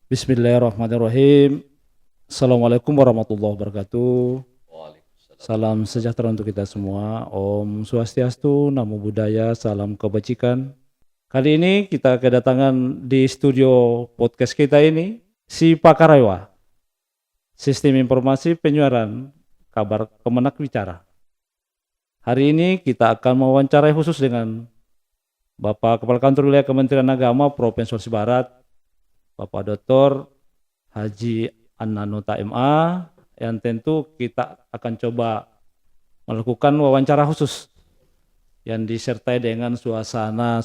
Bismillahirrahmanirrahim. Assalamualaikum warahmatullahi wabarakatuh. Waalaikumsalam. Salam sejahtera untuk kita semua. Om Swastiastu, Namo Buddhaya, salam kebajikan. Kali ini kita kedatangan di studio podcast kita ini, si Pakaraiwa, Sistem Informasi Penyiaran Kabar Kemenak Bicara. Hari ini kita akan mewawancarai khusus dengan Bapak Kepala Kantor Wilayah Kementerian Agama Provinsi Sulawesi Barat, Bapak Dr. Haji Annanota MA, yang tentu kita akan coba melakukan wawancara khusus yang disertai dengan suasana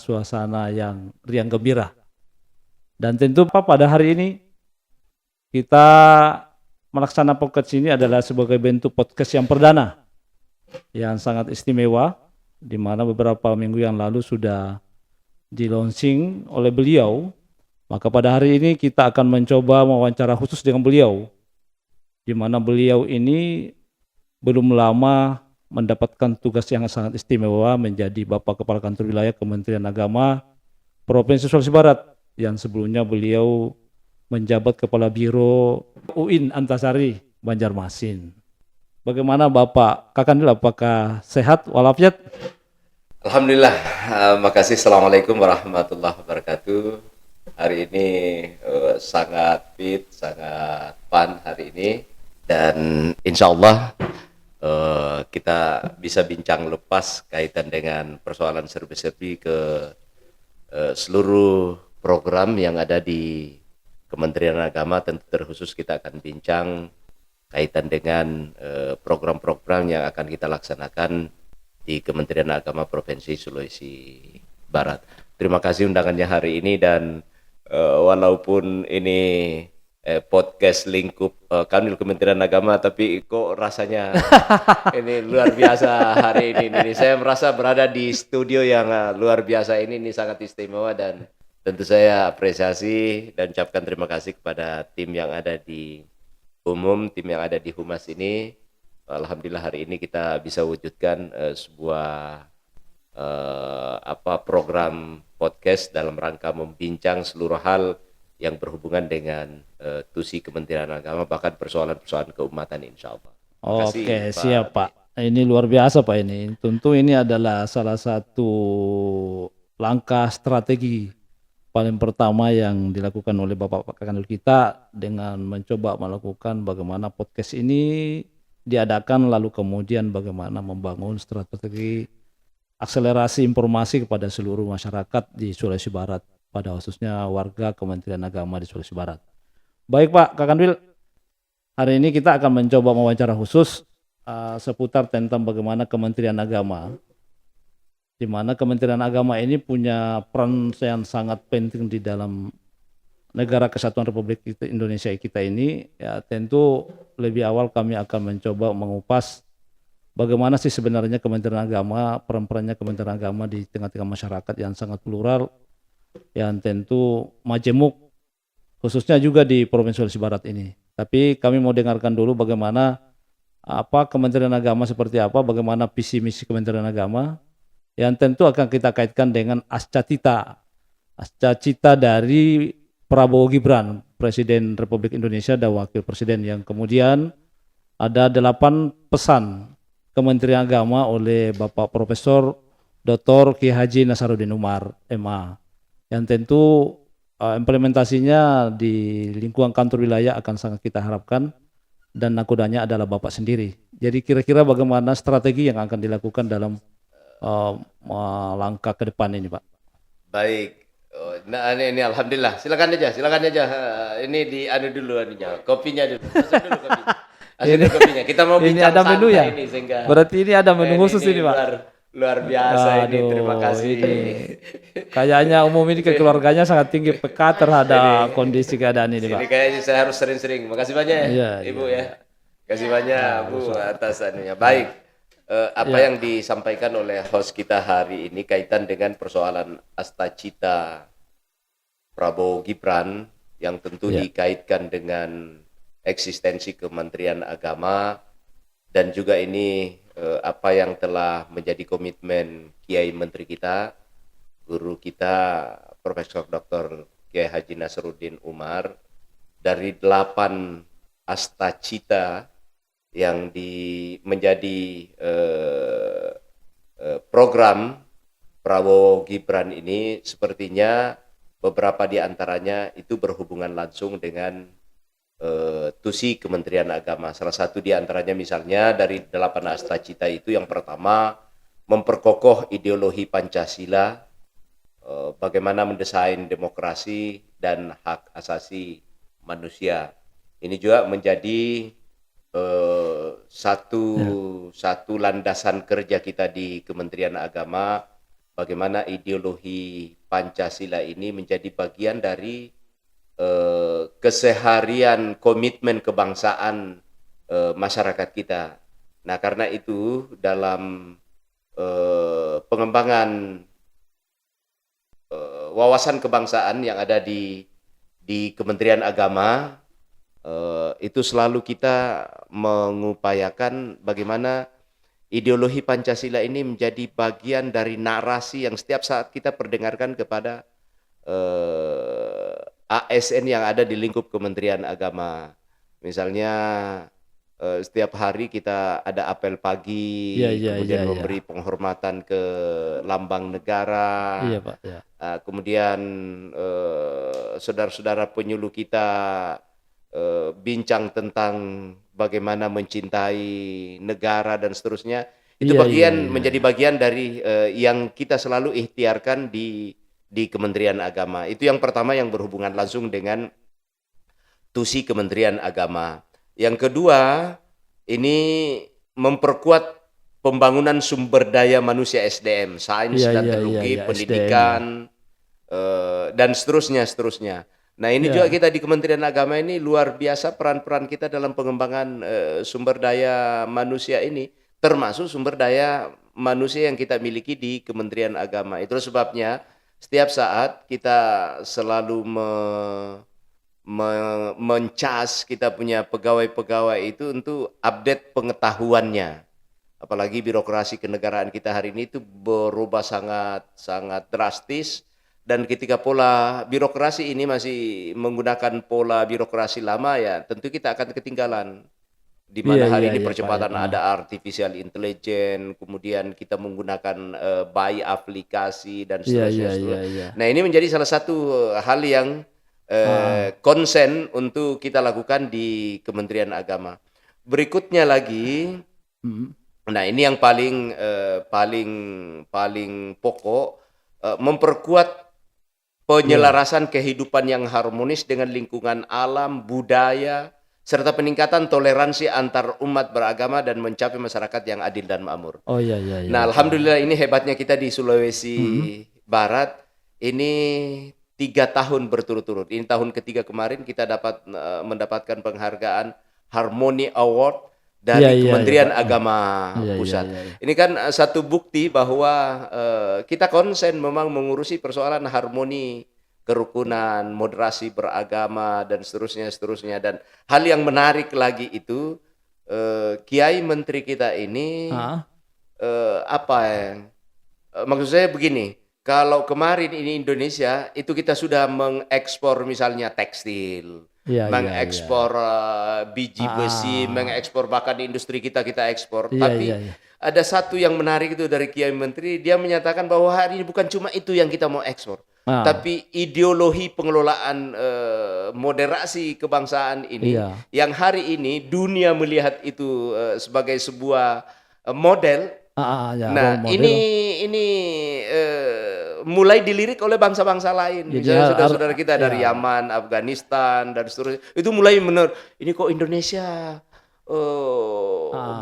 yang riang gembira. Dan tentu pada hari ini kita melaksanakan podcast ini adalah sebagai bentuk podcast yang perdana yang sangat istimewa, di mana beberapa minggu yang lalu sudah di-launching oleh beliau. Maka pada hari ini kita akan mencoba wawancara khusus dengan beliau, di mana beliau ini belum lama mendapatkan tugas yang sangat istimewa menjadi Bapak Kepala Kantor Wilayah Kementerian Agama Provinsi Sulawesi Barat, yang sebelumnya beliau menjabat Kepala Biro UIN Antasari Banjarmasin. Bagaimana Bapak Kakandil, apakah sehat walafiat? Alhamdulillah, makasih. Assalamualaikum warahmatullahi wabarakatuh. Hari ini sangat fit, sangat fun hari ini, dan insya Allah kita bisa bincang lepas kaitan dengan persoalan serba-serbi ke seluruh program yang ada di Kementerian Agama. Tentu terkhusus kita akan bincang kaitan dengan program-program yang akan kita laksanakan di Kementerian Agama Provinsi Sulawesi Barat. Terima kasih undangannya hari ini, dan walaupun ini podcast lingkup Kanwil Kementerian Agama, tapi kok rasanya ini luar biasa hari ini. Ini saya merasa berada di studio yang luar biasa ini sangat istimewa, dan tentu saya apresiasi dan ucapkan terima kasih kepada tim yang ada di tim yang ada di Humas ini. Alhamdulillah hari ini kita bisa wujudkan sebuah program podcast dalam rangka membincang seluruh hal yang berhubungan dengan tusi Kementerian Agama, bahkan persoalan-persoalan keumatan, insya Allah. Oke, siap Pak. Ini luar biasa Pak ini. Tentu ini adalah salah satu langkah strategi paling pertama yang dilakukan oleh Bapak Kakandil kita dengan mencoba melakukan bagaimana podcast ini diadakan, lalu kemudian bagaimana membangun strategi akselerasi informasi kepada seluruh masyarakat di Sulawesi Barat, pada khususnya warga Kementerian Agama di Sulawesi Barat. Baik Pak Kakandil, hari ini kita akan mencoba wawancara khusus seputar tentang bagaimana Kementerian Agama, di mana Kementerian Agama ini punya peran yang sangat penting di dalam negara kesatuan Republik Indonesia kita ini. Ya, tentu lebih awal kami akan mencoba mengupas bagaimana sih sebenarnya Kementerian Agama, peran-perannya Kementerian Agama di tengah-tengah masyarakat yang sangat plural, yang tentu majemuk, khususnya juga di Provinsi Sulawesi Barat ini. Tapi kami mau dengarkan dulu bagaimana Kementerian Agama seperti apa, bagaimana visi misi Kementerian Agama, yang tentu akan kita kaitkan dengan asca cita dari Prabowo Gibran, Presiden Republik Indonesia dan Wakil Presiden, yang kemudian ada 8 pesan Kementerian Agama oleh Bapak Profesor Dr. Kiai Haji Nasaruddin Umar MA, yang tentu implementasinya di lingkungan kantor wilayah akan sangat kita harapkan, dan nakodanya adalah Bapak sendiri. Jadi kira-kira bagaimana strategi yang akan dilakukan dalam langkah ke depan ini Pak? Baik. Nah ini alhamdulillah. Silakan aja. Ini di dulu kopinya dulu. Masuk dulu kopinya. Kopinya. Kita mau bincang ada menu ya? ini sehingga berarti ini ada menu khusus ini Pak. Luar biasa. Aduh, ini. Terima kasih. Kayaknya umum ini keluarganya sangat tinggi peka terhadap kondisi keadaan ini Pak. Ini kayaknya saya harus sering-sering. Makasih banyak Ibu ya. Kasih banyak Bu atas anunya. Baik. Yang disampaikan oleh host kita hari ini kaitan dengan persoalan astacita Prabowo Gibran yang tentu dikaitkan dengan eksistensi Kementerian Agama, dan juga ini apa yang telah menjadi komitmen Kiai Menteri kita, guru kita Profesor Dr. Kiai Haji Nasaruddin Umar, dari 8 astacita yang menjadi program Prabowo Gibran ini, sepertinya beberapa di antaranya itu berhubungan langsung dengan tusi Kementerian Agama. Salah satu di antaranya misalnya dari 8 astacita itu, yang pertama memperkokoh ideologi Pancasila, bagaimana mendesain demokrasi dan hak asasi manusia. Ini juga menjadi satu landasan kerja kita di Kementerian Agama, bagaimana ideologi Pancasila ini menjadi bagian dari keseharian komitmen kebangsaan masyarakat kita. Nah, karena itu dalam pengembangan wawasan kebangsaan yang ada di Kementerian Agama, itu selalu kita mengupayakan bagaimana ideologi Pancasila ini menjadi bagian dari narasi yang setiap saat kita perdengarkan kepada ASN yang ada di lingkup Kementerian Agama. Misalnya setiap hari kita ada apel pagi, kemudian memberi penghormatan ke lambang negara. Iya, Pak. Ya. Kemudian saudara-saudara penyuluh kita bincang tentang bagaimana mencintai negara dan seterusnya. Itu menjadi bagian dari yang kita selalu ikhtiarkan di Kementerian Agama. Itu yang pertama, yang berhubungan langsung dengan tusi Kementerian Agama. Yang kedua, ini memperkuat pembangunan sumber daya manusia SDM, sains dan teknologi, pendidikan, dan seterusnya. Nah, ini juga kita di Kementerian Agama ini luar biasa peran-peran kita dalam pengembangan sumber daya manusia ini, termasuk sumber daya manusia yang kita miliki di Kementerian Agama. Itu sebabnya setiap saat kita selalu mencas kita punya pegawai-pegawai itu untuk update pengetahuannya. Apalagi birokrasi kenegaraan kita hari ini itu berubah sangat drastis, dan ketika pola birokrasi ini masih menggunakan pola birokrasi lama, ya tentu kita akan ketinggalan. Di mana hari ini percepatan ada artificial intelligence, kemudian kita menggunakan by aplikasi dan seterusnya. Nah, ini menjadi salah satu hal yang konsen untuk kita lakukan di Kementerian Agama. Berikutnya lagi, nah ini yang paling pokok, memperkuat penyelarasan kehidupan yang harmonis dengan lingkungan alam, budaya, serta peningkatan toleransi antar umat beragama dan mencapai masyarakat yang adil dan makmur. Nah, alhamdulillah ini hebatnya kita di Sulawesi Barat ini 3 tahun berturut-turut. Ini tahun ketiga kemarin kita mendapatkan penghargaan Harmony Award dari Kementerian Agama Pusat. Ini kan satu bukti bahwa kita konsen memang mengurusi persoalan harmoni, kerukunan, moderasi beragama dan seterusnya. Dan hal yang menarik lagi itu Kiai Menteri kita ini maksud saya begini. Kalau kemarin ini Indonesia itu kita sudah mengekspor misalnya tekstil, mengekspor biji besi, mengekspor bahkan di industri kita ekspor. Tapi ada satu yang menarik itu dari Kiai Menteri, dia menyatakan bahwa hari ini bukan cuma itu yang kita mau ekspor, tapi ideologi pengelolaan moderasi kebangsaan ini, yang hari ini dunia melihat itu sebagai sebuah model. Nah, ini mulai dilirik oleh bangsa-bangsa lain. Misalnya saudara-saudara kita dari Yaman, Afghanistan dan seterusnya, itu mulai ini kok Indonesia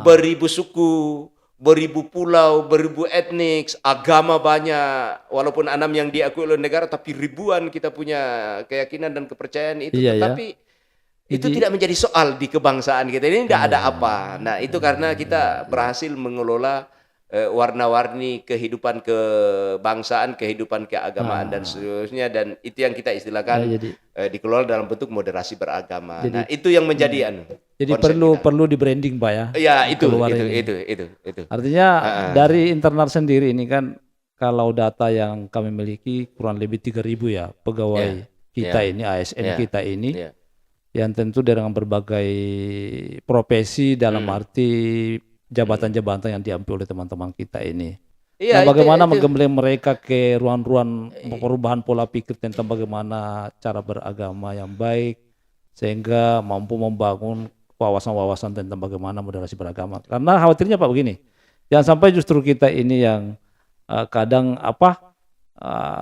beribu suku, beribu pulau, beribu etnik, agama banyak, walaupun 6 yang diakui oleh negara, tapi ribuan kita punya keyakinan dan kepercayaan itu. Tetapi itu tidak menjadi soal di kebangsaan kita. Ini tidak ada apa. Nah, itu karena kita berhasil mengelola warna-warni kehidupan kebangsaan, kehidupan keagamaan dan seterusnya, dan itu yang kita istilahkan dikelola dalam bentuk moderasi beragama. Nah, itu yang menjadi jadi perlu di branding, Pak ya. Ya, itu. Artinya dari internal sendiri ini kan, kalau data yang kami miliki kurang lebih 3.000 ya pegawai kita ini, ASN kita ini. yang tentu dengan berbagai profesi dalam arti jabatan-jabatan yang diambil oleh teman-teman kita ini. Nah, Iya, bagaimana itu menggembleng mereka ke ruang-ruang perubahan pola pikir tentang bagaimana cara beragama yang baik sehingga mampu membangun wawasan-wawasan tentang bagaimana moderasi beragama. Karena khawatirnya Pak begini, jangan sampai justru kita ini yang kadang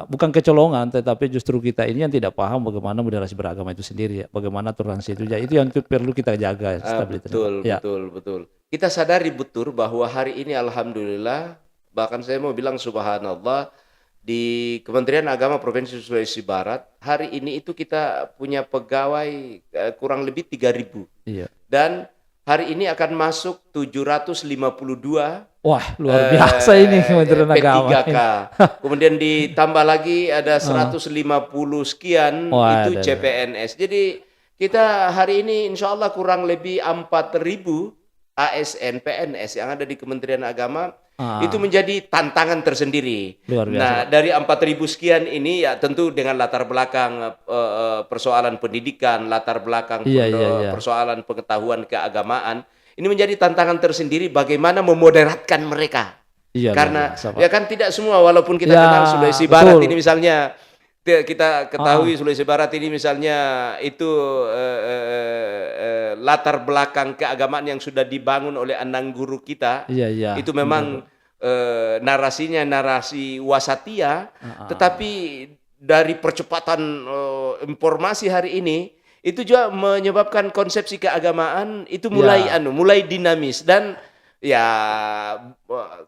bukan kecolongan, tetapi justru kita ini yang tidak paham bagaimana moderasi beragama itu sendiri, ya, bagaimana toleransi itu. Ya, itu yang perlu kita jaga stabilitasnya. betul, Pak. Ya, betul, betul. Kita sadari betul bahwa hari ini alhamdulillah, bahkan saya mau bilang subhanallah, di Kementerian Agama Provinsi Sulawesi Barat hari ini itu kita punya pegawai kurang lebih 3.000 iya. dan hari ini akan masuk 752 Wah, luar biasa ini Kementerian Agama. P3K. Kemudian ditambah lagi ada 150 sekian Wah, itu ada. CPNS. Jadi kita hari ini insya Allah kurang lebih 4.000 ASN PNS yang ada di Kementerian Agama. Itu menjadi tantangan tersendiri. Luar biasa. Nah, dari 4.000 sekian ini ya tentu dengan latar belakang persoalan pendidikan, latar belakang Iya. persoalan pengetahuan keagamaan, ini menjadi tantangan tersendiri bagaimana memoderatkan mereka. Iya, Karena luar biasa, Pak. ya kan tidak semua, walaupun kita Ya, kenal Sulawesi Barat betul. ini misalnya, kita ketahui Sulawesi Barat ini misalnya itu latar belakang keagamaan yang sudah dibangun oleh anang guru kita, Iya. itu memang narasinya narasi wasatia, tetapi dari percepatan informasi hari ini itu juga menyebabkan konsepsi keagamaan itu mulai dinamis dan ya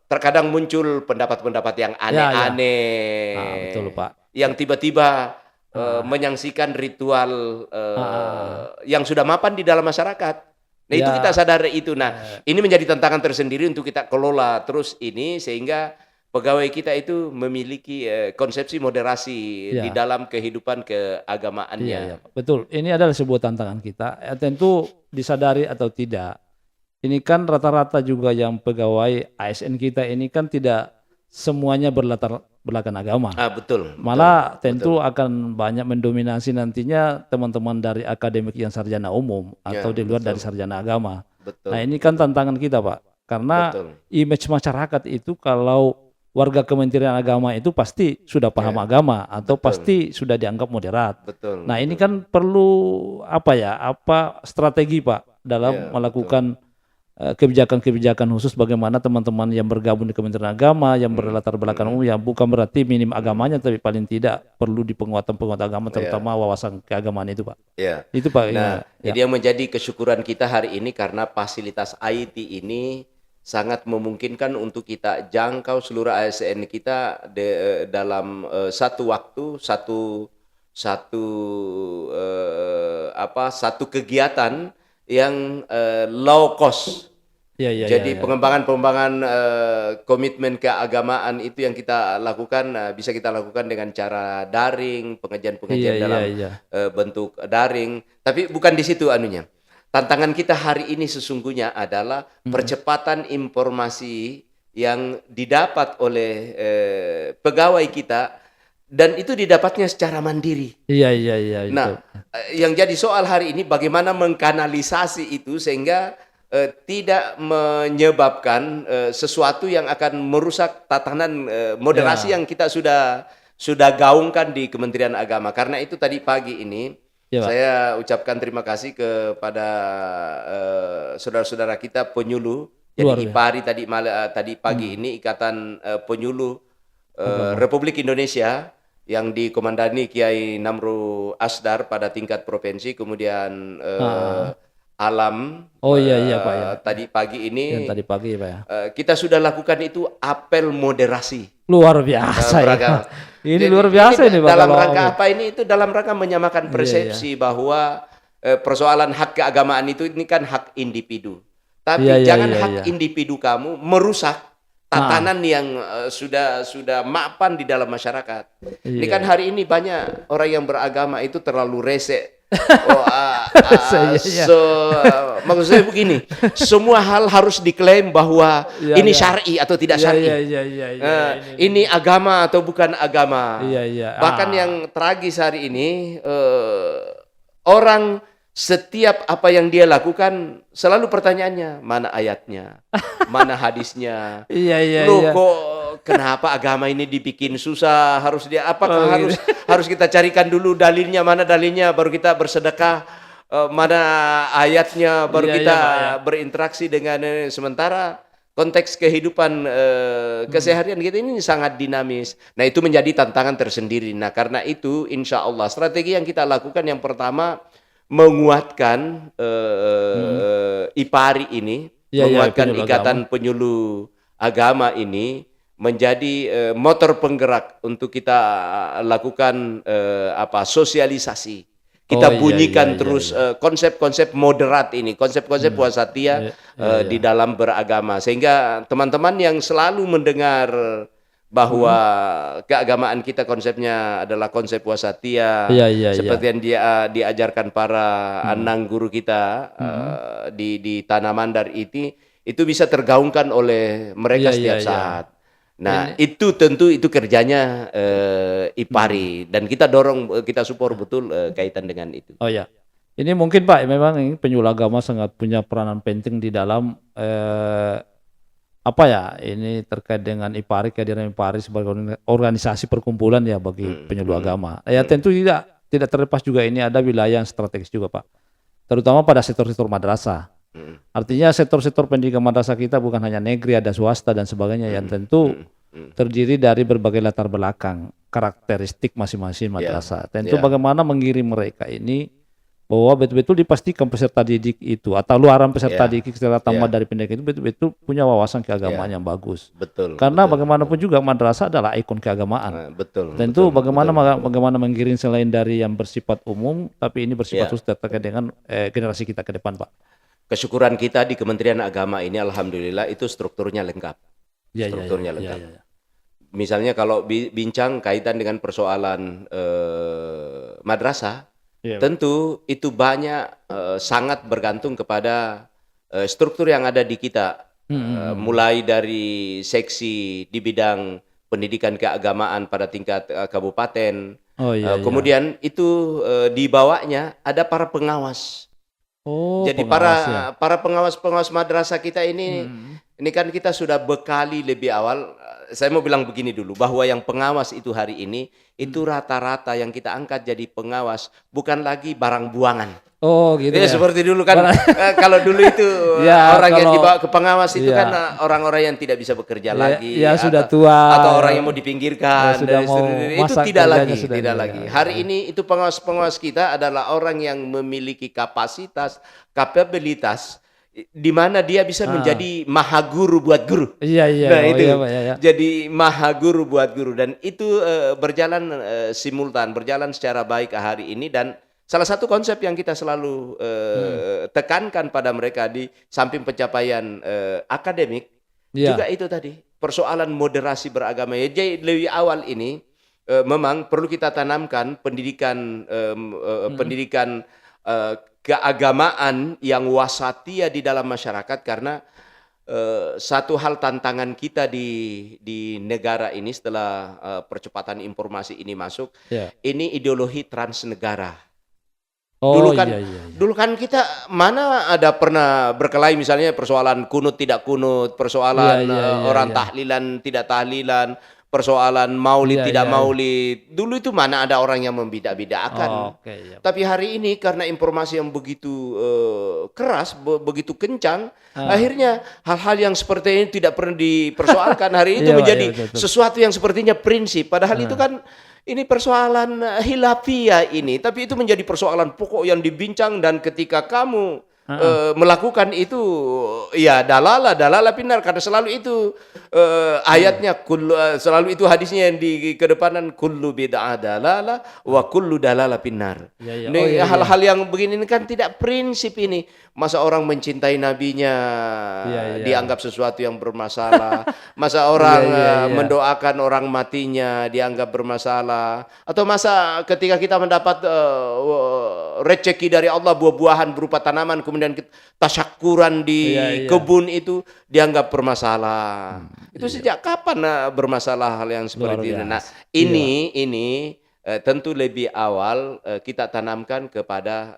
terkadang muncul pendapat-pendapat yang aneh-aneh, Betul, Pak. yang tiba-tiba menyaksikan ritual yang sudah mapan di dalam masyarakat. Nah, itu kita sadar itu. Nah, ini menjadi tantangan tersendiri untuk kita kelola terus ini sehingga pegawai kita itu memiliki konsepsi moderasi di dalam kehidupan keagamaannya. Iya, betul. Ini adalah sebuah tantangan kita. Tentu disadari atau tidak. Ini kan rata-rata juga yang pegawai ASN kita ini kan tidak semuanya berlatar belakang agama. Betul. Malah tentu akan banyak mendominasi nantinya teman-teman dari akademik yang sarjana umum atau di luar dari sarjana agama. Betul. Nah, ini kan tantangan kita, Pak. Karena image masyarakat itu kalau warga Kementerian Agama itu pasti sudah paham agama atau pasti sudah dianggap moderat. Betul. Nah, ini kan perlu strategi, Pak, dalam melakukan kebijakan-kebijakan khusus bagaimana teman-teman yang bergabung di Kementerian Agama yang berlatar belakang umum, yang bukan berarti minim agamanya tapi paling tidak perlu di penguatan agama terutama wawasan keagamaan itu, Pak. Iya. Itu, Pak. Nah, ini yang menjadi kesyukuran kita hari ini karena fasilitas IT ini sangat memungkinkan untuk kita jangkau seluruh ASN kita dalam satu waktu, satu kegiatan yang low cost. Jadi pengembangan komitmen keagamaan itu yang kita lakukan bisa kita lakukan dengan cara daring, pengajian dalam bentuk daring. Tapi bukan di situ anunya. Tantangan kita hari ini sesungguhnya adalah percepatan informasi yang didapat oleh pegawai kita dan itu didapatnya secara mandiri. Iya. Nah, yang jadi soal hari ini bagaimana mengkanalisasi itu sehingga tidak menyebabkan sesuatu yang akan merusak tatanan moderasi yang kita sudah gaungkan di Kementerian Agama. Karena itu tadi pagi ini saya ucapkan terima kasih kepada saudara-saudara kita penyuluh. Jadi IPARI tadi pagi ini Ikatan Penyuluh Republik Indonesia yang dikomandani Kiai Namru Asdar pada tingkat provinsi, kemudian Alam. Pak. Tadi pagi ini. Tadi pagi, Pak, ya. Kita sudah lakukan itu apel moderasi. Luar biasa. Ini luar biasa ini, Pak. Dalam rangka apa ini? Itu dalam rangka menyamakan persepsi bahwa persoalan hak keagamaan itu ini kan hak individu. Tapi jangan hak individu kamu merusak tatanan yang sudah mapan di dalam masyarakat. Ini kan hari ini banyak orang yang beragama itu terlalu rese. Maksud saya begini, semua hal harus diklaim bahwa ini syar'i atau tidak syar'i. Ini agama atau bukan agama. Bahkan yang tragis hari ini orang setiap apa yang dia lakukan selalu pertanyaannya, mana ayatnya, mana hadisnya. Iya, iya, Loh iya. kok kenapa agama ini dibikin susah? Harus dia apakah Oh, harus gitu. harus kita carikan dulu dalilnya, mana dalilnya baru kita bersedekah, mana ayatnya baru Iya, iya, kita Pak, ya. berinteraksi dengan sementara konteks kehidupan keseharian kita ini sangat dinamis. Nah, itu menjadi tantangan tersendiri. Nah, karena itu insya Allah strategi yang kita lakukan yang pertama menguatkan Mhm. IPARI ini, Iya, iya, menguatkan penyuluh agama. ikatan penyuluh agama ini menjadi motor penggerak untuk kita lakukan sosialisasi. Oh, Kita iya, iya, bunyikan iya, terus iya. konsep-konsep moderat ini, konsep-konsep Hmm. wasatiyah Iya, iya, iya. di dalam beragama, sehingga teman-teman yang selalu mendengar bahwa Mhm. keagamaan kita konsepnya adalah konsep wasatiyah, Iya, iya, iya. seperti yang dia diajarkan para Mhm. anang guru kita Mhm. di Tanah Mandar itu bisa tergaungkan oleh mereka Iya, iya, setiap iya. saat. Nah, Ini itu tentu itu kerjanya mhm. IPARI dan kita dorong, kita support betul kaitan dengan itu. Oh, ya. Ini mungkin Pak, memang ini penyuluh agama sangat punya peranan penting di dalam, apa ya, ini terkait dengan IPARI, kehadiran IPARI sebagai organisasi perkumpulan ya bagi Mhm, penyuluh mhm, agama. Ya mhm, tentu tidak terlepas juga ini ada wilayah yang strategis juga Pak, terutama pada sektor-sektor madrasah. mhm, Artinya sektor-sektor pendidikan madrasah kita bukan hanya negeri, ada swasta dan sebagainya yang mhm, tentu mhm, mhm. terdiri dari berbagai latar belakang, karakteristik masing-masing Ya, madrasah. Tentu ya, bagaimana mengirim mereka ini bahwa betul-betul dipastikan peserta didik itu atau luaran peserta ya, didik setelah tamat ya, dari pendidikan itu betul-betul punya wawasan keagamaan ya, yang bagus. betul, Karena betul, betul. bagaimanapun juga madrasah adalah ikon keagamaan. Betul, Tentu betul, bagaimana betul, betul. bagaimana mengirim selain dari yang bersifat umum, tapi ini bersifat Ya, khusus terkait dengan generasi kita ke depan, Pak. kesyukuran kita di Kementerian Agama ini alhamdulillah itu strukturnya lengkap. Iya, iya, iya, Strukturnya iya, lengkap. iya. Misalnya kalau bincang kaitan dengan persoalan madrasah, Iya, Pak. tentu itu banyak sangat bergantung kepada struktur yang ada di kita. Mhm, mhm, mhm. Mulai dari seksi di bidang pendidikan keagamaan pada tingkat kabupaten, Oh, iya, iya. kemudian itu di bawahnya ada para pengawas. Oh, Jadi pengawas ya? para pengawas-pengawas madrasah kita Mhm. ini kan kita sudah bekali lebih awal. Saya mau bilang begini dulu, bahwa yang pengawas itu hari ini itu Mhm. rata-rata yang kita angkat jadi pengawas bukan lagi barang buangan. Oh, gitu Ya ya? seperti dulu kan, Bara kalau dulu itu ya orang yang kalau dibawa ke pengawas itu kan iya, orang-orang yang tidak bisa bekerja ya lagi ya sudah tua, atau orang yang mau ya dipinggirkan sudah dan mau seterusnya. Itu masa tidak kerjanya lagi, sudah tidak ini ya, lagi. ya. Hari ini itu pengawas-pengawas kita adalah orang yang memiliki kapasitas, kapabilitas di mana dia bisa Heeh. menjadi maha guru buat guru. Iya, iya. Nah Oh, iya, itu, Pak, ya, ya. jadi maha guru buat guru dan itu berjalan simultan, berjalan secara baik hari ini dan salah satu konsep yang kita selalu Mhm. tekankan pada mereka di samping pencapaian akademik juga Iya. itu tadi persoalan moderasi beragama. Ya, jadi lebih awal ini memang perlu kita tanamkan pendidikan Mhm. keagamaan yang wasatiyah di dalam masyarakat karena satu hal tantangan kita di negara ini setelah percepatan informasi ini masuk, Iya. ini ideologi transnegara. Oh, Dulu kan iya, iya, iya. dulu kan kita mana ada pernah berkelahi misalnya persoalan kunut tidak kunut, Iya, persoalan iya, iya, orang iya. tahlilan tidak tahlilan, persoalan maulid Iya, tidak iya, iya. maulid. Dulu itu mana ada orang yang membedah-bedahkan. Oke, iya, Pak. Tapi hari ini karena informasi yang begitu keras, begitu kencang, Heeh. akhirnya hal-hal yang seperti ini tidak pernah dipersoalkan. Hari itu Iya, Pak, iya, menjadi betul, betul. sesuatu yang sepertinya prinsip. Padahal itu Heeh. kan ini persoalan khilafiyah ini, tapi itu menjadi persoalan pokok yang dibincang dan ketika kamu Heeh. melakukan itu ya dalalah pinar karena selalu itu Iya. ayatnya selalu itu hadisnya yang di kedepanan kullu bid'ah dalalah wa kullu dalalah pinar. Iya, iya. Oh, Ini iya, iya. hal-hal yang begini ini kan tidak prinsip ini. Masa orang mencintai nabinya Iya, iya. dianggap sesuatu yang bermasalah. Masa Iya, orang iya, iya. mendoakan orang matinya dianggap bermasalah. Atau masa ketika kita mendapat rezeki dari Allah buah-buahan berupa tanaman kemudian tasyakuran Iya, di iya. kebun itu dianggap bermasalah. Itu Iya. sejak kapan bermasalah hal yang Luar seperti ini? Nah, biasa. Iya, Pak. ini tentu lebih awal kita tanamkan kepada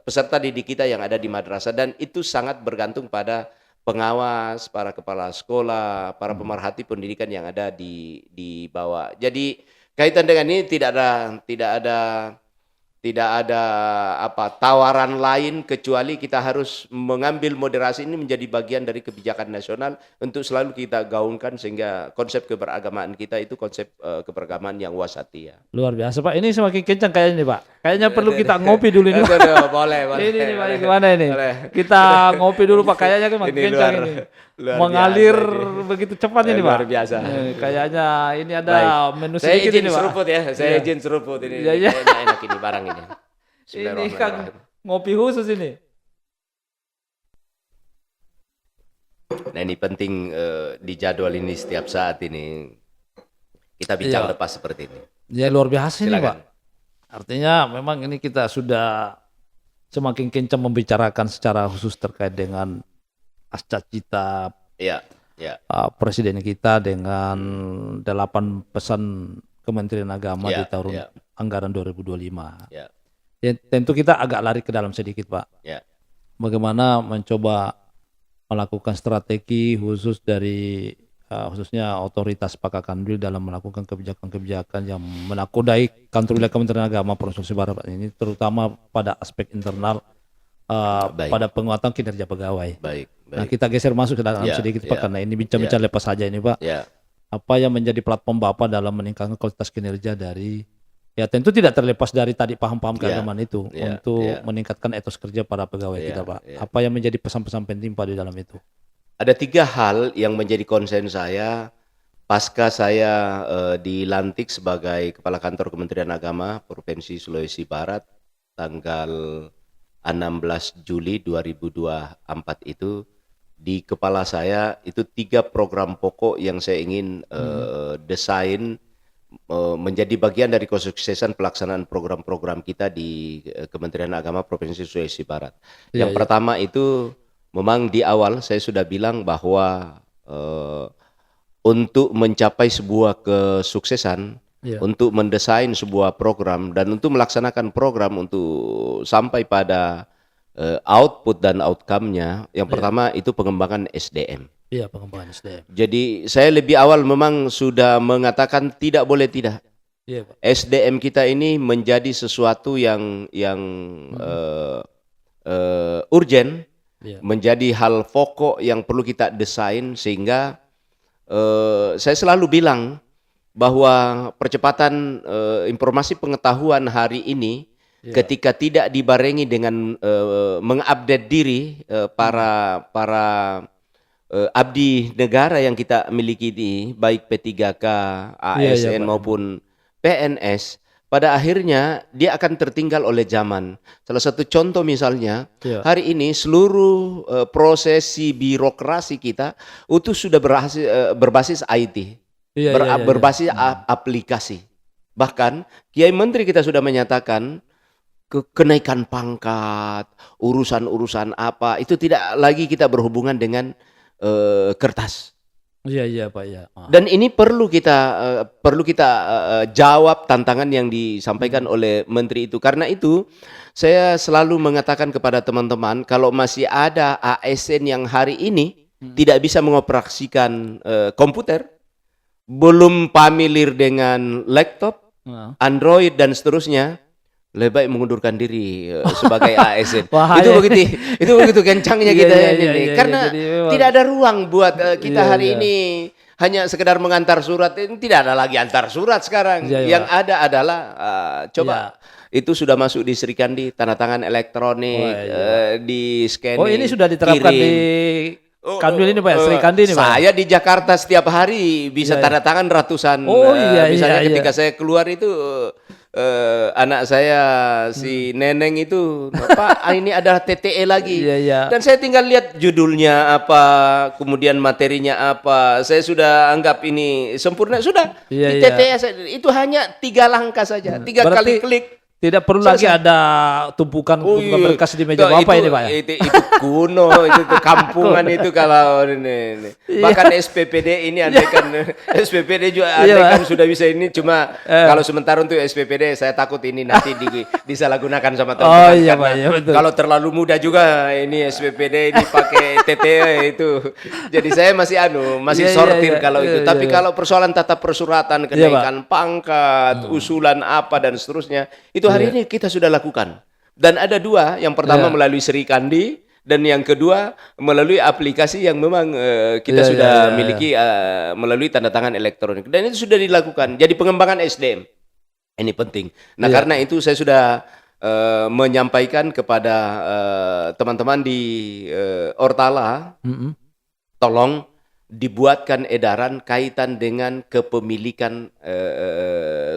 peserta didik kita yang ada di madrasah, dan itu sangat bergantung pada pengawas, para kepala sekolah, para pemerhati pendidikan yang ada di bawah. Jadi kaitan dengan ini tidak ada apa tawaran lain kecuali kita harus mengambil moderasi ini menjadi bagian dari kebijakan nasional untuk selalu kita gaungkan, sehingga konsep keberagamaan kita itu konsep keberagamaan yang wasatiyah. Luar biasa Pak. Ini semakin kencang kayaknya nih Pak. Kayaknya perlu kita ngopi dulu ini Pak. Boleh. Ini nih Pak, gimana ini? Boleh. Kita ngopi dulu Pak. Kayaknya kan makin kencang ini. Mengalir biasa begitu cepat ini Pak. luar biasa. Kayaknya ini ada Baik. menu Saya sedikit izin ini Pak. seruput ya, saya Iya. izin seruput ini. Iya, iya. Kayaknya enak ini barang ini. Ini kan Bismillahirrahmanirrahim. ngopi khusus ini. Nah ini penting di jadwal ini setiap saat ini kita bincang Iya. lepas seperti ini. Ya luar biasa ini Pak. Silakan. Artinya memang ini kita sudah semakin kencang membicarakan secara khusus terkait dengan pasca cita Iya, ya, Presiden kita dengan 8 pesan Kementerian Agama Iya, di tahun iya. anggaran 2025. ya, Ya, tentu kita agak lari ke dalam sedikit Pak. ya, Bagaimana mencoba melakukan strategi khusus dari khususnya otoritas Pak Kakanwil dalam melakukan kebijakan-kebijakan yang menakodai kantor wilayah Kementerian Agama Provinsi Sulawesi Barat ini, terutama pada aspek internal Baik. pada penguatan kinerja pegawai. baik, Nah, baik. kita geser masuk ke dalam Ya, sedikit Pak, ya, karena ini bincang-bincang lepas saja ini Pak. Ya, Apa yang menjadi platform Bapak dalam meningkatkan kualitas kinerja dari, ya tentu tidak terlepas dari tadi paham-paham Ya, keagamaan itu ya, untuk ya. meningkatkan etos kerja para pegawai Ya, kita Pak. ya. Apa yang menjadi pesan-pesan penting Pak di dalam itu? Ada 3 hal yang menjadi konsen saya pasca saya dilantik sebagai Kepala Kantor Kementerian Agama Provinsi Sulawesi Barat tanggal 16 Juli 2024 itu. Di kepala saya itu 3 program pokok yang saya ingin desain menjadi bagian dari kesuksesan pelaksanaan program-program kita di Kementerian Agama Provinsi Sulawesi Barat. Iya, Yang iya. pertama itu memang di awal saya sudah bilang bahwa untuk mencapai sebuah kesuksesan, Iya. untuk mendesain sebuah program dan untuk melaksanakan program untuk sampai pada output dan outcome-nya, yang pertama itu pengembangan SDM. Iya, pengembangan SDM. Jadi saya lebih awal memang sudah mengatakan tidak boleh tidak. Iya Pak. SDM kita ini menjadi sesuatu yang urgent, Iya. menjadi hal pokok yang perlu kita desain, sehingga saya selalu bilang bahwa percepatan informasi pengetahuan hari ini ketika tidak dibarengi dengan mengupdate diri para abdi negara yang kita miliki di baik P3K, ASN Pak. maupun PNS, pada akhirnya dia akan tertinggal oleh zaman. Salah satu contoh misalnya, Iya. hari ini seluruh prosesi birokrasi kita itu sudah berbasis IT, Iya, iya, iya. berbasis aplikasi. Bahkan Kiai Menteri kita sudah menyatakan kenaikan pangkat, urusan-urusan apa, itu tidak lagi kita berhubungan dengan kertas. Iya, iya Pak, ya. Dan ini perlu kita jawab tantangan yang disampaikan oleh menteri itu. Karena itu saya selalu mengatakan kepada teman-teman, kalau masih ada ASN yang hari ini tidak bisa mengoperasikan komputer, belum familiar dengan laptop, Android dan seterusnya, lebih baik mengundurkan diri sebagai ASN. Itu begitu kencangnya kita ini. Karena tidak ada ruang buat kita hari ini hanya sekedar mengantar surat. Tidak ada lagi antar surat sekarang. Yang ada adalah coba itu sudah masuk di Srikandi, tanda tangan elektronik, di scanning. Oh, ini sudah diterapkan di Kanwil ini Pak, Srikandi ini Pak. Saya di Jakarta setiap hari bisa tanda tangan ratusan. Misalnya ketika saya keluar itu anak saya si Neneng itu, Pak ini ada TTE lagi. Dan saya tinggal lihat judulnya apa, kemudian materinya apa. Saya sudah anggap ini sempurna, sudah. Di TTE itu hanya 3 langkah saja, 3 kali klik. Tidak perlu lagi ada tumpukan berkas di meja Bapak ini, Pak ya. Itu kuno, itu kampungan itu kalau ini. Bahkan SPPD ini andaikan SPPD juga andaikan sudah bisa ini cuma kalau sementara untuk SPPD saya takut ini nanti disalahgunakan sama teman-teman. Oh iya, Pak, iya, betul. Kalau terlalu mudah juga ini SPPD ini pakai TTE itu. Jadi saya masih sortir kalau itu. Tapi kalau persoalan tata persuratan, kenaikan pangkat, usulan apa dan seterusnya, itu hari ini kita sudah lakukan. Dan ada dua, yang pertama melalui Sri Kandi, dan yang kedua melalui aplikasi yang memang kita sudah miliki melalui tanda tangan elektronik. Dan itu sudah dilakukan. Jadi pengembangan SDM ini penting. Nah karena itu saya sudah menyampaikan kepada teman-teman di Ortala, tolong dibuatkan edaran kaitan dengan kepemilikan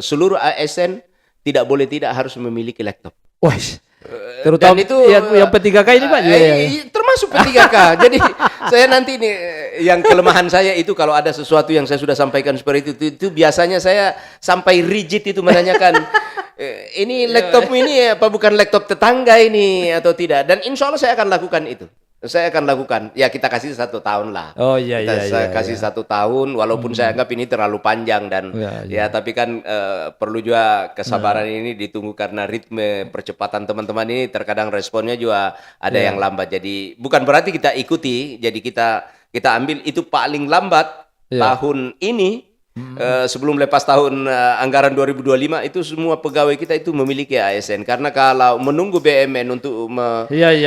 seluruh ASN tidak harus memiliki laptop. Wah, terutama dan itu yang P3K ini, Pak. Termasuk P3K. Jadi saya nanti ini yang kelemahan saya itu kalau ada sesuatu yang saya sudah sampaikan seperti itu biasanya saya sampai rigid itu menanyakan ini laptopmu ini apa bukan laptop tetangga ini atau tidak. Dan insya Allah saya akan lakukan itu. Saya akan lakukan, ya kita kasih 1 tahun lah. Oh iya, kita kasih 1 tahun, walaupun saya anggap ini terlalu panjang dan ya tapi kan perlu juga kesabaran ini ditunggu karena ritme percepatan teman-teman ini terkadang responnya juga ada yang lambat. Jadi bukan berarti kita ikuti, jadi kita ambil itu paling lambat tahun ini. Sebelum lepas tahun anggaran 2025 itu semua pegawai kita itu memiliki ASN karena kalau menunggu BUMN untuk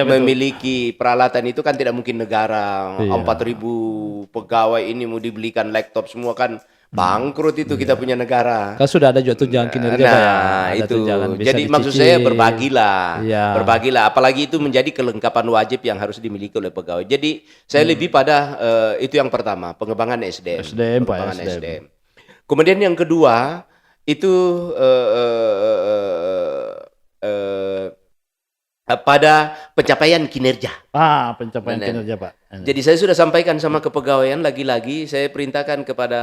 memiliki peralatan itu kan tidak mungkin negara 4.000 pegawai ini mau dibelikan laptop semua kan bangkrut itu kita punya negara. Kan sudah ada juga tunjangan kinerja Nah, ya. itu. Jadi maksud saya berbagilah. Berbagilah apalagi itu menjadi kelengkapan wajib yang harus dimiliki oleh pegawai. Jadi saya lebih pada itu yang pertama, pengembangan SDM. Pengembangan SDM. Kemudian yang kedua itu pada pencapaian kinerja. Pencapaian kinerja, Pak. Jadi saya sudah sampaikan sama kepegawaian, lagi-lagi saya perintahkan kepada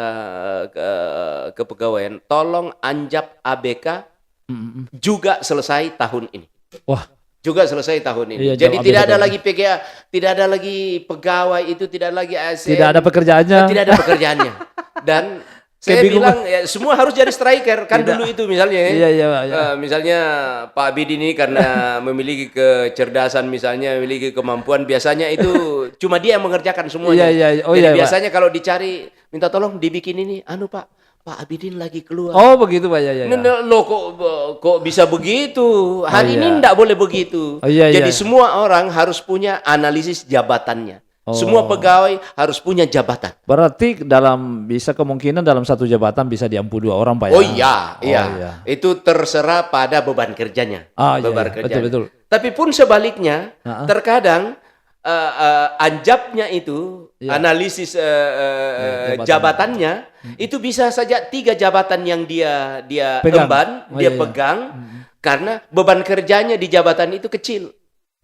kepegawaian, tolong anjap ABK juga selesai tahun ini. Wah. Juga selesai tahun ini. Iya, jadi tidak ada lagi PGA, tidak ada lagi pegawai itu, tidak lagi ASN. Tidak ada pekerjaannya. Tidak ada pekerjaannya. Dan saya bilang ya semua harus jadi striker kan dulu itu misalnya misalnya Pak Abidin ini karena memiliki kecerdasan misalnya memiliki kemampuan biasanya itu cuma dia yang mengerjakan semuanya. Jadi biasanya kalau dicari minta tolong dibikin ini Pak Abidin lagi keluar. Oh begitu Pak ya. Loh kok bisa begitu? Hari ini enggak boleh begitu. Jadi semua orang harus punya analisis jabatannya. Semua pegawai harus punya jabatan. Berarti bisa kemungkinan dalam satu jabatan bisa diampu 2 orang, Pak ya? Oh iya. Itu terserah pada beban kerjanya. Beban kerjanya. Betul. Tapi pun sebaliknya, terkadang anjapnya itu, analisis jabatannya, itu bisa saja 3 jabatan yang dia emban, dia pegang, karena beban kerjanya di jabatan itu kecil.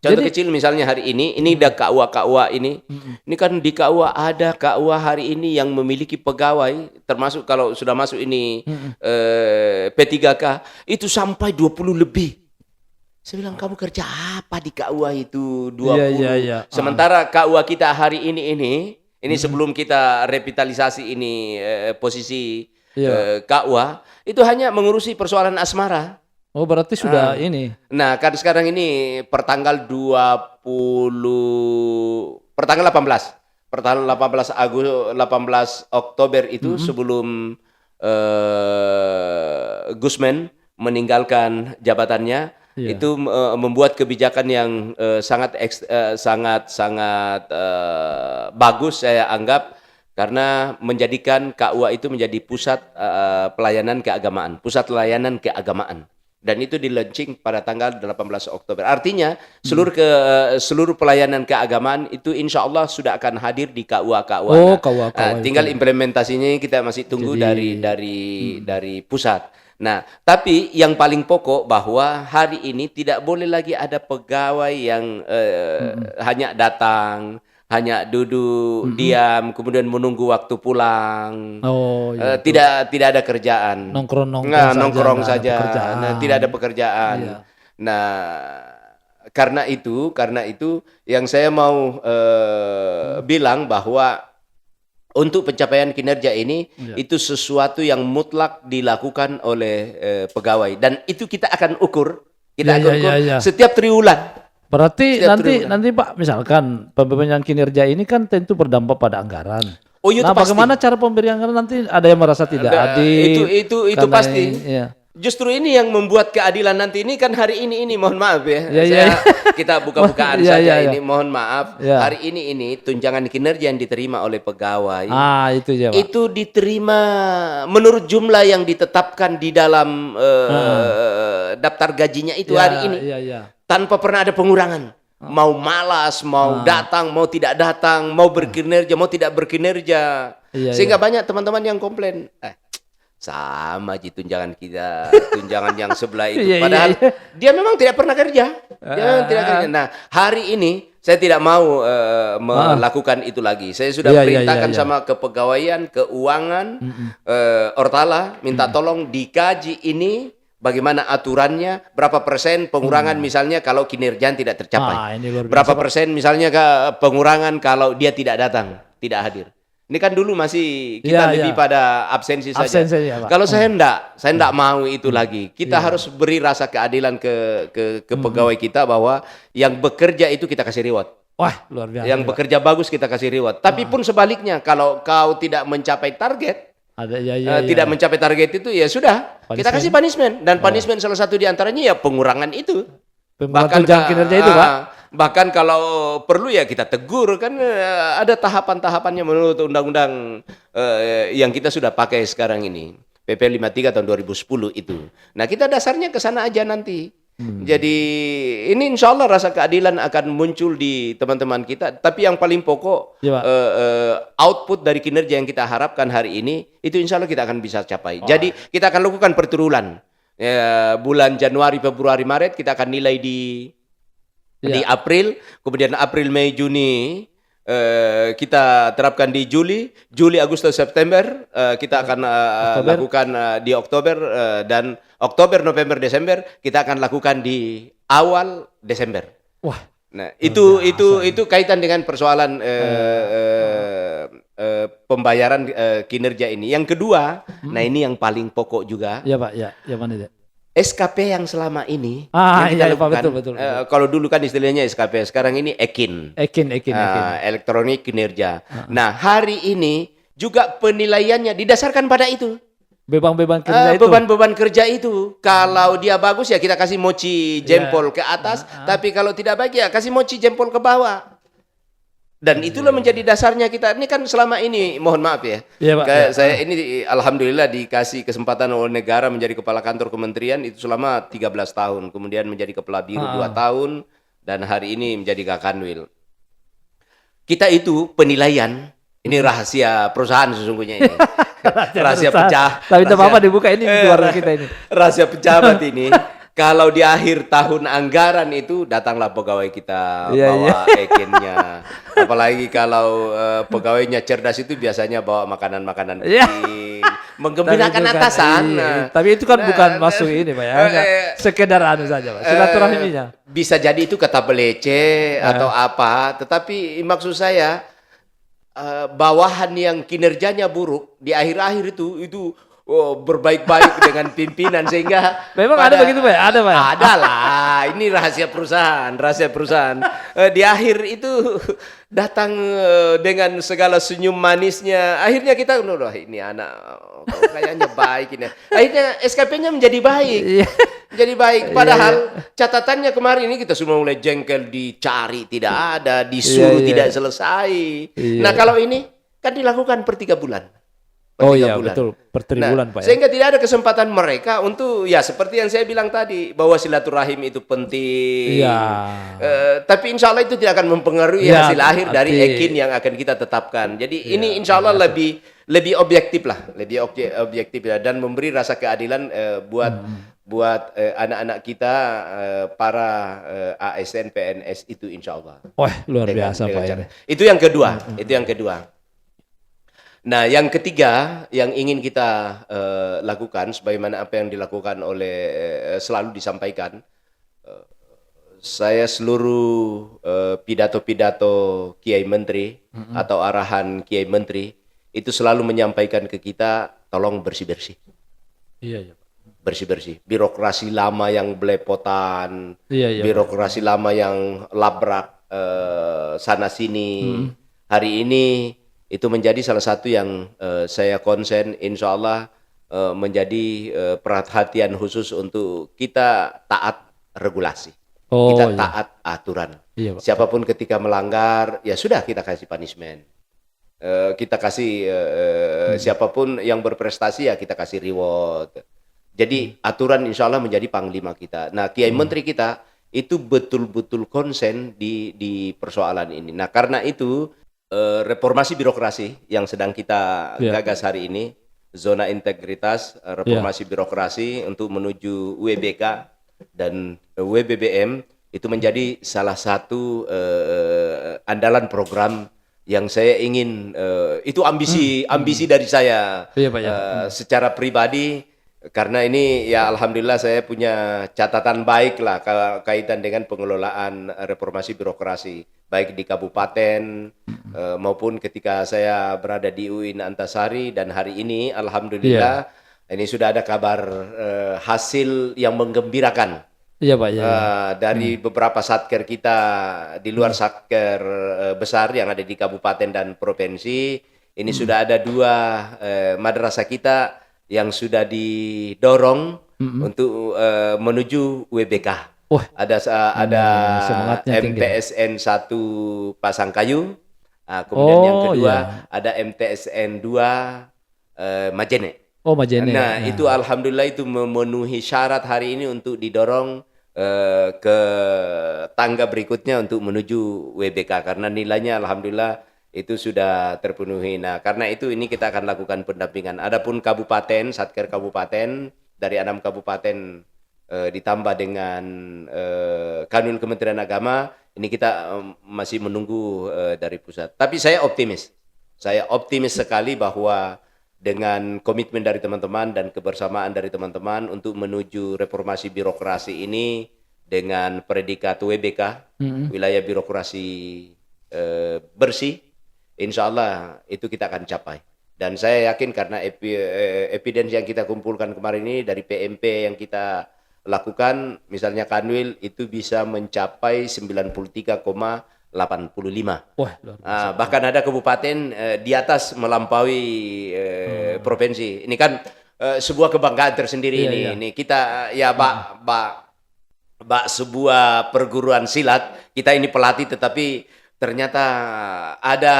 Contoh kecil misalnya hari ini ada KUA ini. Ini kan di KUA ada KUA hari ini yang memiliki pegawai termasuk kalau sudah masuk ini P3K itu sampai 20 lebih. Saya bilang kamu kerja apa di KUA itu 20. Sementara KUA kita hari ini sebelum kita revitalisasi ini posisi KUA itu hanya mengurusi persoalan asmara. Oh berarti sudah ini. Nah kan sekarang ini pertanggal 18 Oktober itu sebelum Gusman meninggalkan jabatannya itu membuat kebijakan yang sangat bagus saya anggap karena menjadikan KUA itu menjadi pusat pelayanan keagamaan. Dan itu di-launching pada tanggal 18 Oktober. Artinya seluruh pelayanan keagamaan itu insya Allah sudah akan hadir di KUA. Tinggal implementasinya kita masih tunggu dari pusat. Nah, tapi yang paling pokok bahwa hari ini tidak boleh lagi ada pegawai yang hanya datang, hanya duduk diam, kemudian menunggu waktu pulang. Oh iya. Tidak ada kerjaan. Nongkrong saja. Nah, tidak ada pekerjaan. Iya. Nah, karena itu yang saya mau bilang bahwa untuk pencapaian kinerja ini itu sesuatu yang mutlak dilakukan oleh pegawai, dan itu kita akan ukur, setiap triwulan. Berarti nanti Pak, misalkan pemberian kinerja ini kan tentu berdampak pada anggaran. Oh iya, nah, itu pasti. bagaimana cara pemberian anggaran, nanti ada yang merasa tidak adil. Itu pasti. Justru ini yang membuat keadilan nanti ini kan hari ini mohon maaf ya. Kita buka-bukaan saja ini, mohon maaf. Hari ini tunjangan kinerja yang diterima oleh pegawai. Itu ya, Pak. Itu diterima menurut jumlah yang ditetapkan di dalam daftar gajinya itu hari ini. Tanpa pernah ada pengurangan. Mau malas, mau datang, mau tidak datang, mau berkinerja, mau tidak berkinerja. Sehingga banyak teman-teman yang komplain. Sama aja tunjangan kita, tunjangan yang sebelah itu. Padahal dia memang tidak pernah kerja. Nah, hari ini saya tidak mau melakukan itu lagi. Saya sudah perintahkan sama kepegawaian, keuangan, Ortala, minta tolong dikaji ini bagaimana aturannya, berapa persen pengurangan misalnya kalau kinerja tidak tercapai. Berapa persen misalnya pengurangan kalau dia tidak datang, tidak hadir. Ini kan dulu masih kita lebih pada absensi saja. Kalau saya enggak mau itu lagi. Kita harus beri rasa keadilan ke pegawai kita bahwa yang bekerja itu kita kasih reward. Wah, luar biasa. Yang bekerja bagus kita kasih reward. Tapi pun sebaliknya, kalau kau tidak mencapai target, tidak mencapai target itu ya sudah, kita kasih punishment, dan punishment salah satu di antaranya ya pengurangan itu. Bahkan kinerja itu, Pak. Bahkan kalau perlu ya kita tegur, kan ada tahapan-tahapannya menurut undang-undang yang kita sudah pakai sekarang ini, PP 53 tahun 2010 itu. Nah, kita dasarnya ke sana aja nanti. Jadi ini insya Allah rasa keadilan akan muncul di teman-teman kita. Tapi yang paling pokok output dari kinerja yang kita harapkan hari ini itu insya Allah kita akan bisa capai. Jadi kita akan lakukan per triwulan. Bulan Januari, Februari, Maret kita akan nilai di April, kemudian April, Mei, Juni kita terapkan di Juli, Agustus, September kita akan lakukan di Oktober, dan Oktober, November, Desember kita akan lakukan di awal Desember. Wah. Nah, itu kaitan dengan persoalan pembayaran kinerja ini. Yang kedua, nah ini yang paling pokok juga. Ya, Pak, ya. Yang mana itu? SKP yang selama ini yang kita lakukan, betul. Kalau dulu kan istilahnya SKP, sekarang ini EKIN. Elektronik kinerja. Nah, hari ini juga penilaiannya didasarkan pada itu. Beban-beban kerja itu. Beban-beban kerja itu. Kalau dia bagus ya kita kasih mochi jempol ke atas, tapi kalau tidak baik ya kasih mochi jempol ke bawah. Dan itulah menjadi dasarnya kita. Ini kan selama ini, mohon maaf ya. Pak, saya ini alhamdulillah dikasih kesempatan oleh negara menjadi kepala kantor kementerian itu selama 13 tahun. Kemudian menjadi kepala biro 2 tahun. Dan hari ini menjadi Kakanwil. Kita itu penilaian, ini rahasia perusahaan sesungguhnya ini. Rahasia pecah. Tapi tidak apa-apa dibuka ini di luar kita ini. Rahasia pejabat ini. Kalau di akhir tahun anggaran itu datanglah pegawai kita bawa EKIN-nya. Apalagi kalau pegawainya cerdas itu biasanya bawa makanan-makanan penting, menggembirakan atasan. Tapi itu kan bukan masuk ini, Pak ya. Sekedar anu saja, Pak. Silaturahminya. Bisa jadi itu kata belece atau apa, tetapi maksud saya bawahan yang kinerjanya buruk di akhir-akhir itu berbaik-baik dengan pimpinan sehingga memang ada begitu, Pak? Ada, Pak? Ada lah, ini rahasia perusahaan. Di akhir itu datang dengan segala senyum manisnya. Akhirnya kita, ini anak kayaknya baik ini. Akhirnya SKP-nya menjadi baik. Jadi baik. Padahal catatannya kemarin ini kita semua mulai jengkel, dicari tidak ada, disuruh tidak selesai. Nah, kalau ini kan dilakukan per 3 bulan. per Oh 3 iya bulan. betul, per Nah, tribulan Pak ya. sehingga tidak ada kesempatan mereka untuk ya seperti yang saya bilang tadi bahwa silaturahim itu Iya. penting. Tapi insya Allah itu tidak akan mempengaruhi Iya, hasil akhir dari arti ekin yang akan kita tetapkan. Jadi ini iya, insya luar Allah biasa. lebih objektif lah, lebih objektif ya, dan memberi rasa keadilan buat anak-anak kita para ASN PNS itu insya Allah. Wah, luar biasa Pak Cara. ini. Itu yang kedua, itu yang kedua. Nah, yang ketiga yang ingin kita lakukan, sebagaimana apa yang dilakukan oleh selalu disampaikan, saya seluruh pidato-pidato Kiai Menteri atau arahan Kiai Menteri itu selalu menyampaikan ke kita, tolong bersih-bersih. Iya, iya. Bersih-bersih. Birokrasi lama yang belepotan, Iya, iya. birokrasi lama yang labrak sana-sini. Hari ini itu menjadi salah satu yang saya konsen, insya Allah menjadi perhatian khusus untuk kita taat regulasi. Oh, Kita iya. taat aturan. Iya, Pak. Siapapun ketika melanggar, ya sudah kita kasih punishment. Kita kasih siapapun yang berprestasi ya kita kasih reward. Jadi aturan insya Allah menjadi panglima kita. Nah, Kiai Menteri kita itu betul-betul konsen di persoalan ini. Nah, karena itu reformasi birokrasi yang sedang kita gagas hari ini, zona integritas, reformasi birokrasi untuk menuju WBK dan WBBM itu menjadi salah satu andalan program yang saya ingin, itu ambisi dari saya. Iya, Pak, ya. Secara pribadi, karena ini ya alhamdulillah saya punya catatan baik lah kaitan dengan pengelolaan reformasi birokrasi baik di kabupaten maupun ketika saya berada di UIN Antasari, dan hari ini alhamdulillah ini sudah ada kabar hasil yang menggembirakan. Iya Pak ya. Dari beberapa satker kita di luar satker besar yang ada di kabupaten dan provinsi, ini sudah ada 2 madrasah kita yang sudah didorong untuk menuju WBK. Wah, Ada semangatnya tinggi. MTSN 1 Pasangkayu, kemudian yang kedua ada MTSN 2 Majene. Oh, Majene. Nah, itu alhamdulillah itu memenuhi syarat hari ini untuk didorong ke tangga berikutnya untuk menuju WBK karena nilainya alhamdulillah itu sudah terpenuhi. Nah, karena itu ini kita akan lakukan pendampingan. Adapun kabupaten, satker kabupaten dari 6 kabupaten ditambah dengan Kanwil Kementerian Agama, ini kita masih menunggu dari pusat. Tapi saya optimis. Saya optimis sekali bahwa dengan komitmen dari teman-teman dan kebersamaan dari teman-teman untuk menuju reformasi birokrasi ini dengan predikat WBK, wilayah birokrasi bersih, insya Allah itu kita akan capai. Dan saya yakin karena evidence yang kita kumpulkan kemarin ini dari PMP yang kita lakukan, misalnya Kanwil itu bisa mencapai 93,85. Wah, Bahkan ada kabupaten di atas melampaui provinsi. Ini kan sebuah kebanggaan tersendiri ini. Kita ya sebuah perguruan silat, kita ini pelatih tetapi ternyata ada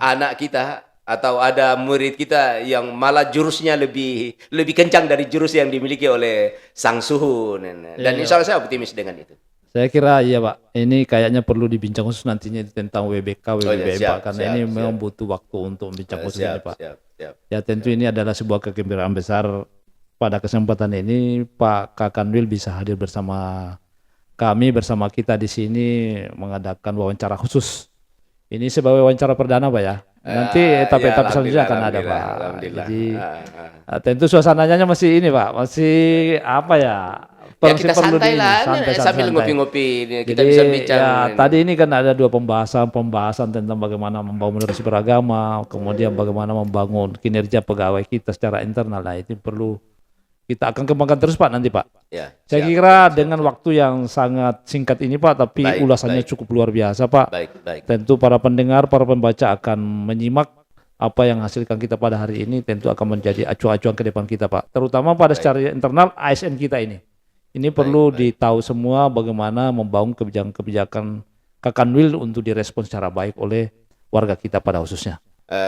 anak kita atau ada murid kita yang malah jurusnya lebih kencang dari jurus yang dimiliki oleh sang suhu. Dan insya Allah saya optimis dengan itu. Saya kira iya Pak, ini kayaknya perlu dibincang khusus nantinya tentang WBK, WBBM siap, Pak, karena ini memang butuh waktu untuk bincang khusus ini Pak. Siap. Ya tentu ini adalah sebuah kegembiraan besar pada kesempatan ini Pak Kakanwil bisa hadir bersama kami, bersama kita di sini mengadakan wawancara khusus. Ini sebagai wawancara perdana Pak ya. Nanti etap-etap selanjutnya akan ada Pak. Jadi tentu suasananya masih ini Pak, masih apa ya? Ya kita santai lah, sambil ngopi-ngopi kita bisa bincang. Ya, tadi ini kan ada 2 pembahasan tentang bagaimana membangun moderasi beragama, kemudian bagaimana membangun kinerja pegawai kita secara internal. Nah, itu perlu kita akan kembangkan terus Pak nanti Pak. Ya, saya kira dengan waktu yang sangat singkat ini Pak, tapi ulasannya cukup luar biasa Pak. Baik. Tentu para pendengar, para pembaca akan menyimak apa yang hasilkan kita pada hari ini, tentu akan menjadi acuan-acuan ke depan kita Pak. Terutama pada secara internal ASN kita ini. Ini perlu ditahu semua bagaimana membangun kebijakan-kebijakan Kakanwil untuk direspon secara baik oleh warga kita pada khususnya.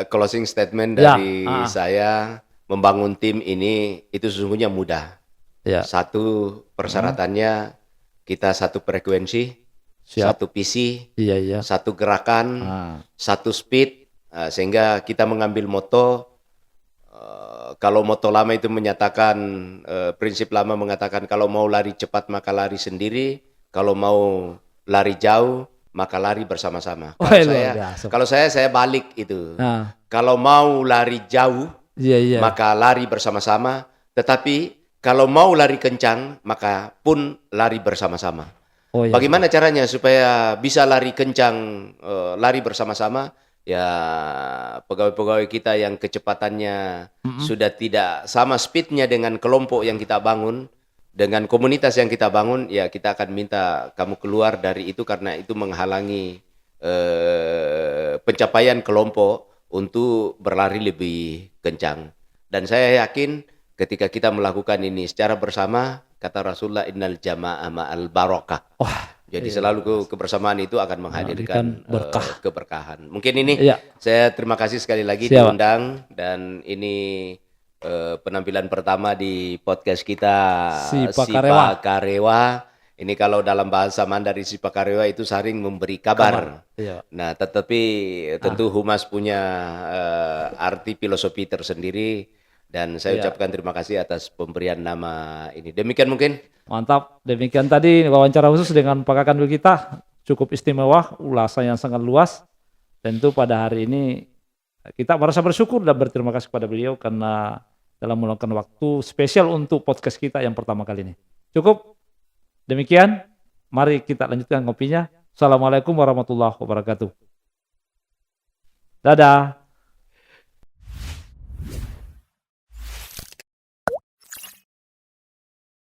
closing statement Ya, dari saya, membangun tim ini itu sesungguhnya mudah. ya, Satu persyaratannya kita satu frekuensi, siap. satu visi, Iya, iya. satu gerakan, Ah, satu speed, sehingga kita mengambil moto. Kalau moto lama itu menyatakan, prinsip lama mengatakan kalau mau lari cepat maka lari sendiri, kalau mau lari jauh maka lari bersama-sama. wah, luar biasa. Kalau saya balik itu. Nah, Kalau mau lari jauh iya, iya. maka lari bersama-sama, tetapi kalau mau lari kencang maka pun lari bersama-sama. Oh iya. Bagaimana caranya supaya bisa lari kencang, lari bersama-sama? Ya, pegawai-pegawai kita yang kecepatannya sudah tidak sama speednya dengan kelompok yang kita bangun, dengan komunitas yang kita bangun, ya kita akan minta kamu keluar dari itu karena itu menghalangi pencapaian kelompok untuk berlari lebih kencang. Dan saya yakin ketika kita melakukan ini secara bersama, kata Rasulullah, innal jama'a ma'al barakah. Wah, Jadi iya, selalu kebersamaan itu akan menghadirkan berkah. keberkahan. Mungkin ini Iya. saya terima kasih sekali lagi Siap, Pak. diundang, dan ini penampilan pertama di podcast kita, Sipa Karewa. Karewa. Ini kalau dalam bahasa Mandarin Sipa Karewa itu saling memberi kabar. Iya. Nah, tetapi tentu Humas punya arti filosofi tersendiri, dan saya Iya. ucapkan terima kasih atas pemberian nama ini. Demikian mungkin. Mantap. Demikian tadi wawancara khusus dengan Pak Kakandul kita. Cukup istimewa, ulasan yang sangat luas. Tentu pada hari ini kita merasa bersyukur dan berterima kasih kepada beliau karena dalam meluangkan waktu spesial untuk podcast kita yang pertama kali ini. Cukup. Demikian. Mari kita lanjutkan ngopinya. Assalamualaikum warahmatullahi wabarakatuh. Dadah.